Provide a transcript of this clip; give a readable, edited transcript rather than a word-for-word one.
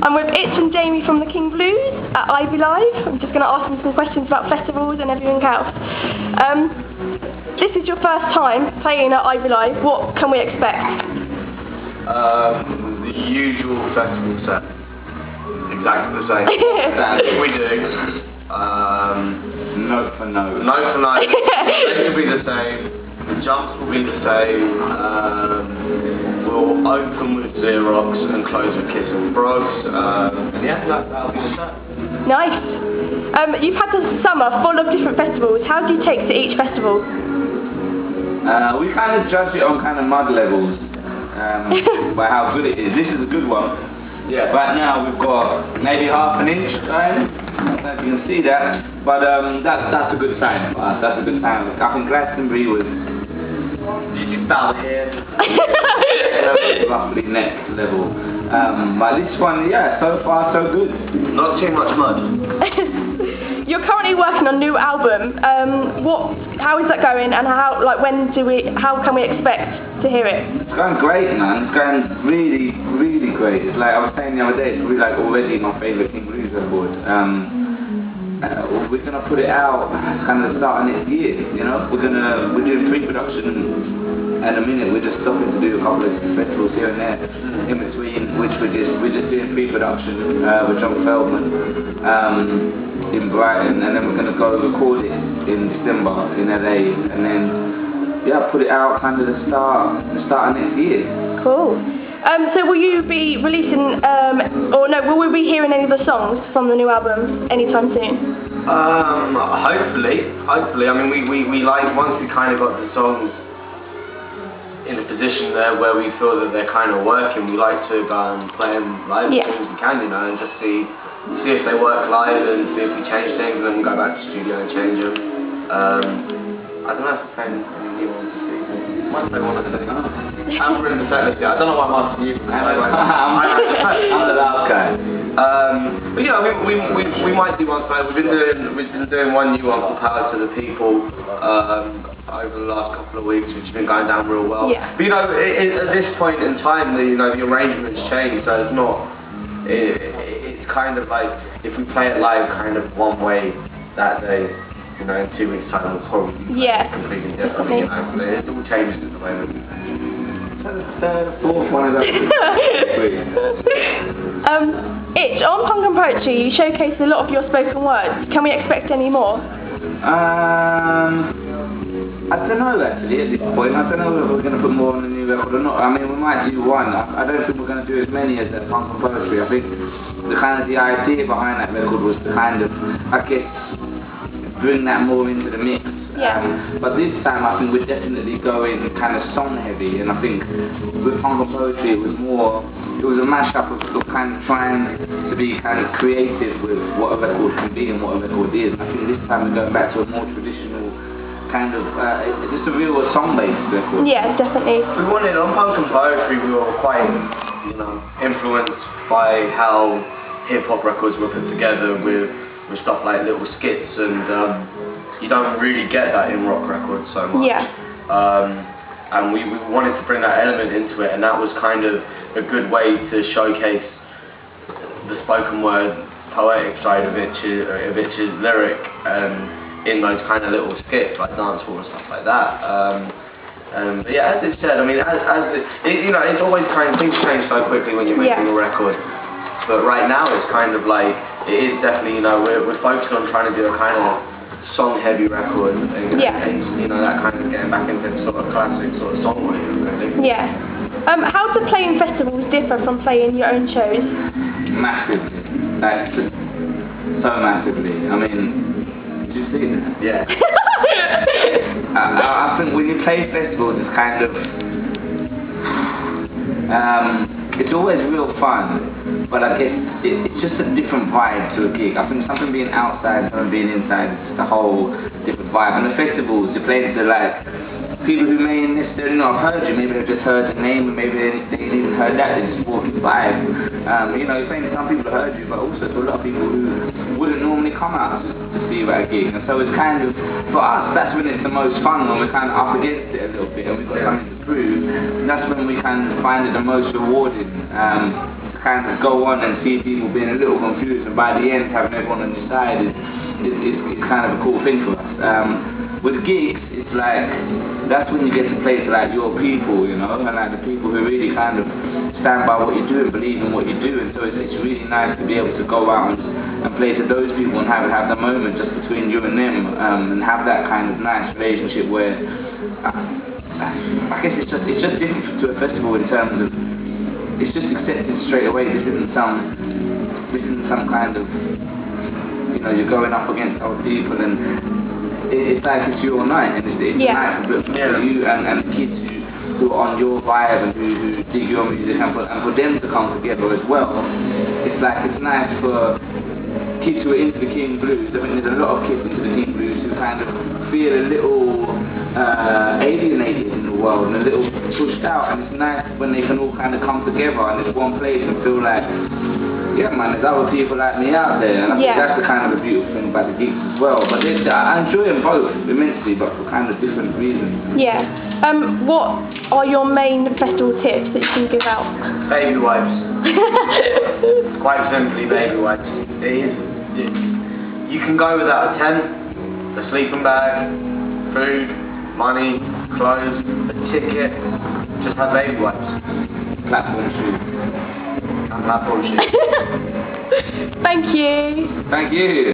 I'm with Itch and Jamie from the King Blues at ivylive. I'm just going to ask them some questions about festivals and everything else. This is your first time playing at ivylive. What can we expect? The usual festival set. Exactly the same. That's what we do. Note for note. Note for note. They will be the same. The jumps will be the same. We'll open with Xerox and close with Kiss and Frogs. Yeah, that'll be the set. Nice. You've had the summer full of different festivals. How do you take to each festival? We kind of judge it on kind of mud levels, by how good it is. This is a good one. Yeah. Right now we've got maybe half an inch going. I don't know if you can see that, but that's a good sign for us. That's a good sign. I think Glastonbury was about here, roughly next level. But this one, yeah, so far so good. Not too much mud. You're currently working on a new album. How is that going, and how can we expect to hear it? It's going great, man. It's going really, really great. It's like I was saying the other day, it's really like already my favourite King Blues record. We're gonna put it out kind of the start of next year. You know, we're doing pre-production at a minute. We're just stopping to do a couple of festivals here and there in between, which we're just doing pre-production with John Feldman. In Brighton, and then we're going to go record it in December in LA, and then put it out kind of the start of next year. Cool. So will you be releasing, will we be hearing any of the songs from the new album anytime soon? Hopefully. I mean, we like, once we kind of got the songs in a position there where we feel that they're kind of working, we like to go and play them live as soon as we can, you know, and just see if they work live and see if we change things, and then go back to the studio and change them. I don't know if we're playing any new ones this season. Might play one of them. I'm in the set list yet. I don't know why I'm asking you. I'm the last guy. But yeah, we might do one. So we've been doing one new one called Power to the People over the last couple of weeks, which has been going down real well. Yeah. But you know, at this point in time, the arrangements change, so it's not. It's kind of like if we play it live kind of one way that day, you know, in 2 weeks' time we'll probably completely different. You know, it all changes at the moment. Fourth one of those. Itch, on Punk and Poetry, you showcase a lot of your spoken words. Can we expect any more? I don't know actually at this point. I don't know whether we're going to put more on the new record or not. I mean, we might do one. I don't think we're going to do as many as that Punk and Poetry. I think the idea behind that record was to kind of, I guess, bring that more into the mix. Yeah. But this time I think we're definitely going kind of song heavy, and I think with Punk and Poetry it was a mashup of kind of trying to be kind of creative with what a record can be and what a record is. And I think this time we're going back to a more traditional kind of, just a real song-based record. Yeah, definitely. We wanted, on Punk and Poetry, we were quite, you know, influenced by how hip-hop records were put together with stuff like little skits, and you don't really get that in rock records so much. Yeah. And we wanted to bring that element into it, and that was kind of a good way to showcase the spoken word, poetic side of Itch's lyric, in those kind of little skits like dancehall and stuff like that. But yeah, as it said, I mean, you know, it's always things change so quickly when you're making a record. But right now it's kind of like, it is definitely, you know, we're focused on trying to do a kind of song-heavy record, and you know, that kind of getting back into sort of classic sort of songwriting, really. Yeah. How do playing festivals differ from playing your own shows? Massively. Like, so massively. I mean, did you see that? Yeah. I think when you play festivals, it's kind of, it's always real fun, but I guess it's just a different vibe to a gig. I think something being outside, something being inside, it's just a whole different vibe. And the festivals, you're playing to like people who may necessarily not have heard you, maybe they've just heard the name, and maybe they ain't even heard that, they just walk the vibe. You know, you're playing to some people who heard you, but also to a lot of people who wouldn't normally come out to see you at a gig. And so it's kind of, for us, that's when it's the most fun, when we're kind of up against it a little bit, and we've got something to prove. And that's when we kind of find it the most rewarding. kind of go on and see people being a little confused, and by the end having everyone on your side is kind of a cool thing for us. With gigs, it's like, that's when you get to play to like your people, you know, and like the people who really kind of stand by what you do and believe in what you do, and so it's really nice to be able to go out and play to those people and have the moment just between you and them, and have that kind of nice relationship where, I guess it's just different to a festival in terms of, it's just accepted straight away. This isn't some kind of, you know, you're going up against other people, and it's like it's your night, and it's nice for you and the kids who are on your vibe and who dig your music, and for them to come together as well. It's like, it's nice for kids who are into the King Blues. I mean, there's a lot of kids into the King Blues who kind of feel a little alienated in the world and a little pushed out, and it's nice when they can all kind of come together in this one place and feel like, yeah man, there's other people like me out there, and I think that's the kind of the beautiful thing about the gigs as well. But I enjoy them both immensely, but for kind of different reasons. Yeah. What are your main festival tips that you can give out? Baby wipes. Quite simply, baby wipes. You can go without a tent, a sleeping bag, food, money, clothes, a ticket. Just have baby wipes. Platform shoes. And platform shoes. Thank you. Thank you.